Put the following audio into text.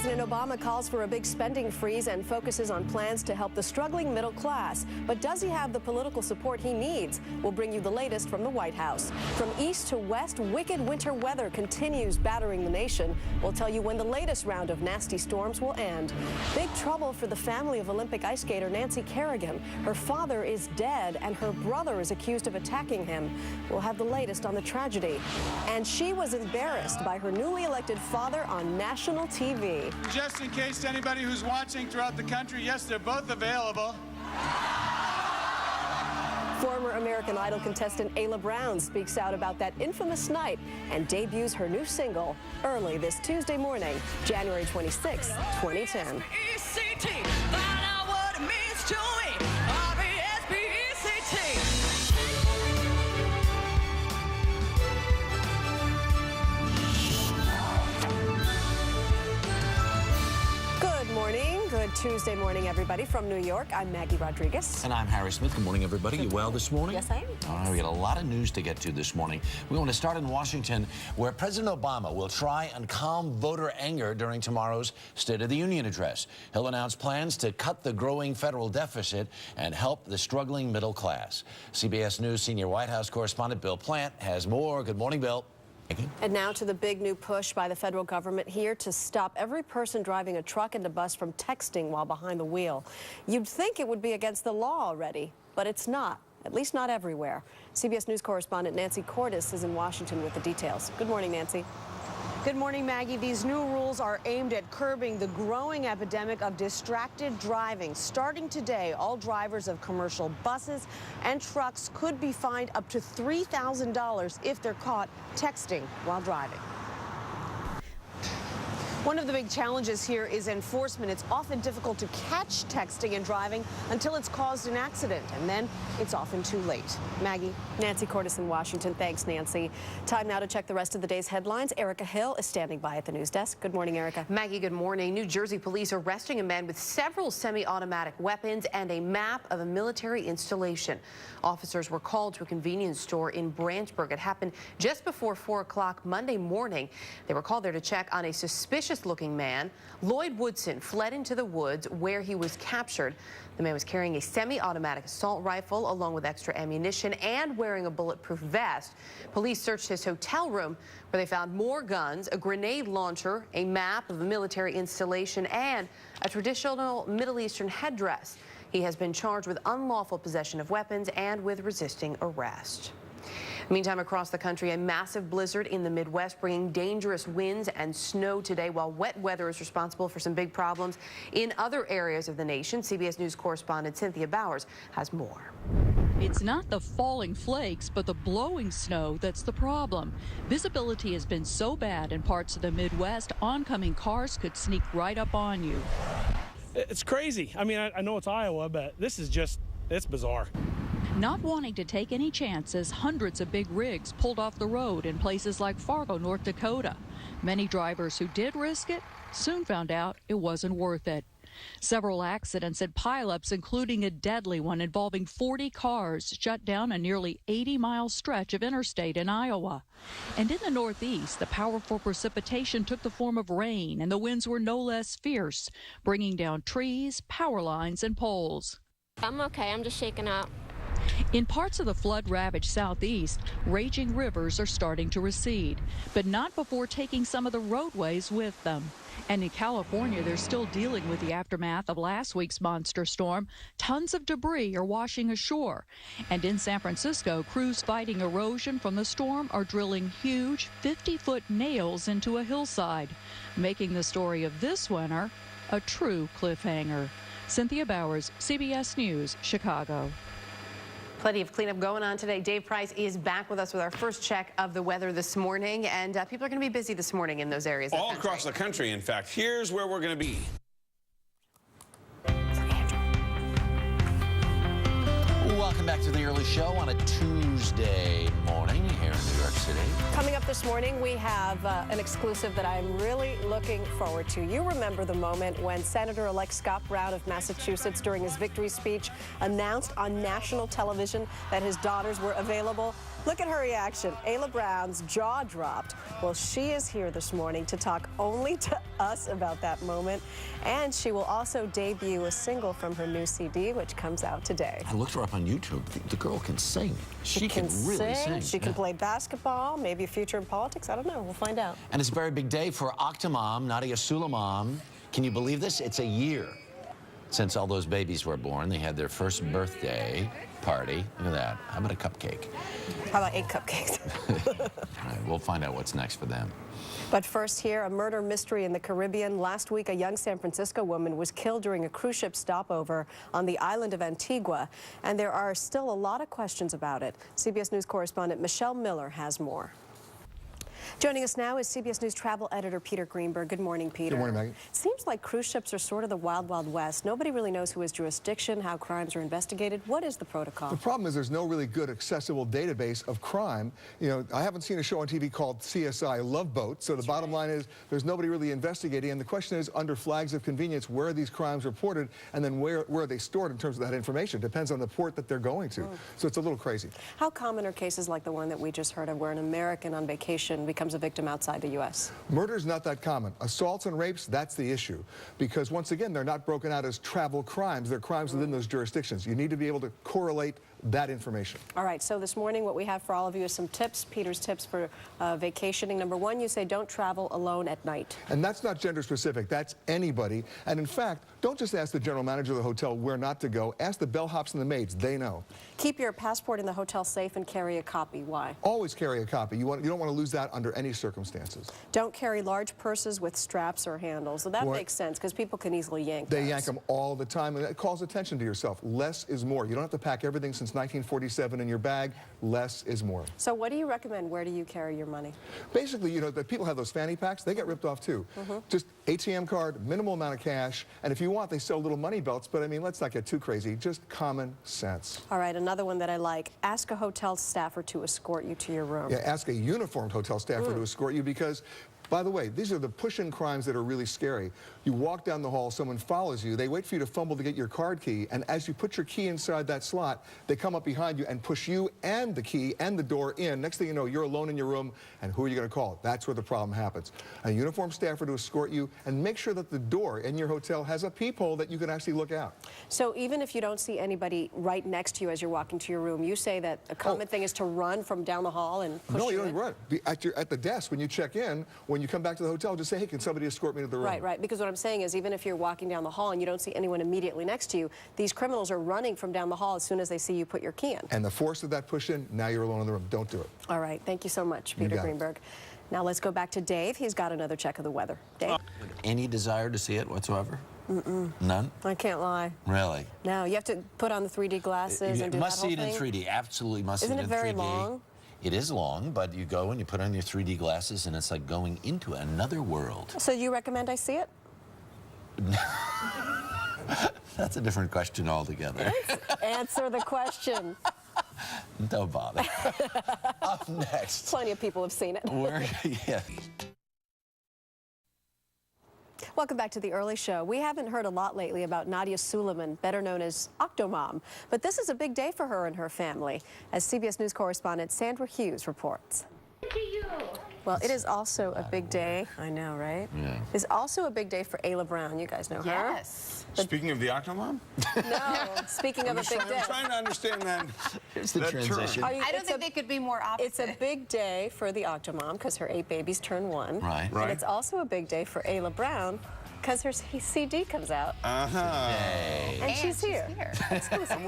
President Obama calls for a big spending freeze and focuses on plans to help the struggling middle class. But does he have the political support he needs? We'll bring you the latest from the White House. From east to west, wicked winter weather continues battering the nation. We'll tell you when the latest round of nasty storms will end. Big trouble for the family of Olympic ice skater Nancy Kerrigan. Her father is dead and her brother is accused of attacking him. We'll have the latest on the tragedy. And she was embarrassed by her newly elected father on national TV. Just in case anybody who's watching throughout the country, yes, they're both available. Former American Idol contestant Ayla Brown speaks out about that infamous night and debuts her new single early this Tuesday morning, January 26, 2010. Good Tuesday morning, everybody. From New York, I'm Maggie Rodriguez. And I'm Harry Smith. Good morning, everybody. You well this morning? Yes, I am. All right, we got a lot of news to get to this morning. We want to start in Washington, where President Obama will try and calm voter anger during tomorrow's State of the Union address. He'll announce plans to cut the growing federal deficit and help the struggling middle class. CBS News senior White House correspondent Bill Plant has more. Good morning, Bill. And now to the big new push by the federal government here to stop every person driving a truck and a bus from texting while behind the wheel. You'd think it would be against the law already, but it's not, at least not everywhere. CBS News correspondent Nancy Cordes is in Washington with the details. Good morning, Nancy. Good morning, Maggie. These new rules are aimed at curbing the growing epidemic of distracted driving. Starting today, all drivers of commercial buses and trucks could be fined up to $3,000 if they're caught texting while driving. One of the big challenges here is enforcement. It's often difficult to catch texting and driving until it's caused an accident, and then it's often too late. Maggie. Nancy Cordes in Washington. Thanks, Nancy. Time now to check the rest of the day's headlines. Erica Hill is standing by at the news desk. Good morning, Erica. Maggie, good morning. New Jersey police arresting a man with several semi-automatic weapons and a map of a military installation. Officers were called to a convenience store in Branchburg. It happened just before 4 o'clock Monday morning. They were called there to check on a suspicious-looking man. Lloyd Woodson fled into the woods where he was captured. The man was carrying a semi-automatic assault rifle along with extra ammunition and wearing a bulletproof vest. Police searched his hotel room where they found more guns, a grenade launcher, a map of a military installation, and a traditional Middle Eastern headdress. He has been charged with unlawful possession of weapons and with resisting arrest. Meantime, across the country, a massive blizzard in the Midwest bringing dangerous winds and snow today, while wet weather is responsible for some big problems in other areas of the nation. CBS News correspondent Cynthia Bowers has more. It's not the falling flakes, but the blowing snow that's the problem. Visibility has been so bad in parts of the Midwest, oncoming cars could sneak right up on you. It's crazy. I mean, I know it's Iowa, but this is just, it's bizarre. Not wanting to take any chances, hundreds of big rigs pulled off the road in places like Fargo, North Dakota. Many drivers who did risk it soon found out it wasn't worth it. Several accidents and pileups, including a deadly one involving 40 cars, shut down a nearly 80-mile stretch of interstate in Iowa. And in the Northeast, the powerful precipitation took the form of rain, and the winds were no less fierce, bringing down trees, power lines, and poles. I'm okay. I'm just shaken up. In parts of the flood-ravaged southeast, raging rivers are starting to recede, but not before taking some of the roadways with them. And in California, they're still dealing with the aftermath of last week's monster storm. Tons of debris are washing ashore. And in San Francisco, crews fighting erosion from the storm are drilling huge 50-foot nails into a hillside, making the story of this winter a true cliffhanger. Cynthia Bowers, CBS News, Chicago. Plenty of cleanup going on today. Dave Price is back with us with our first check of the weather this morning, and people are going to be busy this morning in those areas. All across the country, in fact. Here's where we're going to be. Welcome back to the Early Show on a Tuesday morning here in New York City. Coming up this morning, we have an exclusive that I'm really looking forward to. You remember the moment when Senator-elect Scott Brown of Massachusetts, during his victory speech, announced on national television that his daughters were available. Look at her reaction. Ayla Brown's jaw dropped. Well, she is here this morning to talk only to us about that moment. And she will also debut a single from her new CD, which comes out today. I looked her up on YouTube. The girl can sing. She can really sing. She can play basketball, maybe a future in politics. I don't know. We'll find out. And it's a very big day for Octomom, Nadia Suleiman. Can you believe this? It's a year since all those babies were born. They had their first birthday party. Look at that. How about a cupcake? How about 8 cupcakes? All right, we'll find out what's next for them. But first here, a murder mystery in the Caribbean. Last week, a young San Francisco woman was killed during a cruise ship stopover on the island of Antigua. And there are still a lot of questions about it. CBS News correspondent Michelle Miller has more. Joining us now is CBS News travel editor Peter Greenberg. Good morning, Peter. Good morning, Maggie. It seems like cruise ships are sort of the wild, wild west. Nobody really knows who has jurisdiction, how crimes are investigated. What is the protocol? The problem is there's no really good accessible database of crime. You know, I haven't seen a show on TV called CSI Love Boat, so the bottom line is there's nobody really investigating, and the question is, under flags of convenience, where are these crimes reported, and then where are they stored in terms of that information? It depends on the port that they're going to. So it's a little crazy. How common are cases like the one that we just heard of, where an American on vacation becomes a victim outside the U.S.? Murder's not that common. Assaults and rapes, that's the issue. Because once again, they're not broken out as travel crimes. They're crimes within those jurisdictions. You need to be able to correlate that information. All right, so this morning what we have for all of you is some tips, Peter's tips for vacationing. Number one, you say don't travel alone at night. And that's not gender specific, that's anybody. And in fact, don't just ask the general manager of the hotel where not to go, ask the bellhops and the maids, they know. Keep your passport in the hotel safe and carry a copy. Why? Always carry a copy. You don't want to lose that under any circumstances. Don't carry large purses with straps or handles. So that makes sense because people can easily yank They those. yank them all the time, and it calls attention to yourself. Less is more. You don't have to pack everything since 1947 in your bag. Less is more. So what do you recommend? Where do you carry your money? Basically, you know, the people have those fanny packs. They get ripped off too. Just ATM card, minimal amount of cash, and if you want, they sell little money belts, but I mean, let's not get too crazy. Just common sense. All right, another one that I like. Ask a hotel staffer to escort you to your room. Yeah, ask a uniformed hotel staffer to escort you because, by the way, these are the push-in crimes that are really scary. You walk down the hall, someone follows you, they wait for you to fumble to get your card key, and as you put your key inside that slot, they come up behind you and push you and the key and the door in. Next thing you know, you're alone in your room, and who are you going to call? That's where the problem happens. A uniformed staffer to escort you, and make sure that the door in your hotel has a peephole that you can actually look out. So even if you don't see anybody right next to you as you're walking to your room, you say that a common thing is to run from down the hall and push No, you in? don't run. At the desk, when you check in, when you come back to the hotel, just say, hey, can somebody escort me to the room? Right, because what I'm saying is even if you're walking down the hall and you don't see anyone immediately next to you, these criminals are running from down the hall as soon as they see you put your key in. And the force of that push-in, now you're alone in the room. Don't do it. All right, thank you so much, Peter Greenberg. Now let's go back to Dave. He's got another check of the weather. Dave? Any desire to see it whatsoever? None? I can't lie. Really? No, you have to put on the 3D glasses and do must that see whole it in thing? 3D. Absolutely must see it in 3D. Isn't it very long? It is long, but you go and you put on your 3D glasses, and it's like going into another world. So you recommend I see it? That's a different question altogether. Answer the question. Don't bother. Up next. Plenty of people have seen it. Yeah. Welcome back to the Early Show. We haven't heard a lot lately about Nadia Suleiman, better known as Octomom. But this is a big day for her and her family, as CBS News correspondent Sandra Hughes reports. Well, it is also a big day. I know, right? Yeah. It's also a big day for Ayla Brown. You guys know her? Yes. Speaking of the Octomom? No. Speaking of a big day. I'm trying to understand that. Here's the transition. I don't think they could be more opposite. It's a big day for the Octomom because her 8 babies turn 1. Right. And it's also a big day for Ayla Brown because her CD comes out. Hey. And she's here.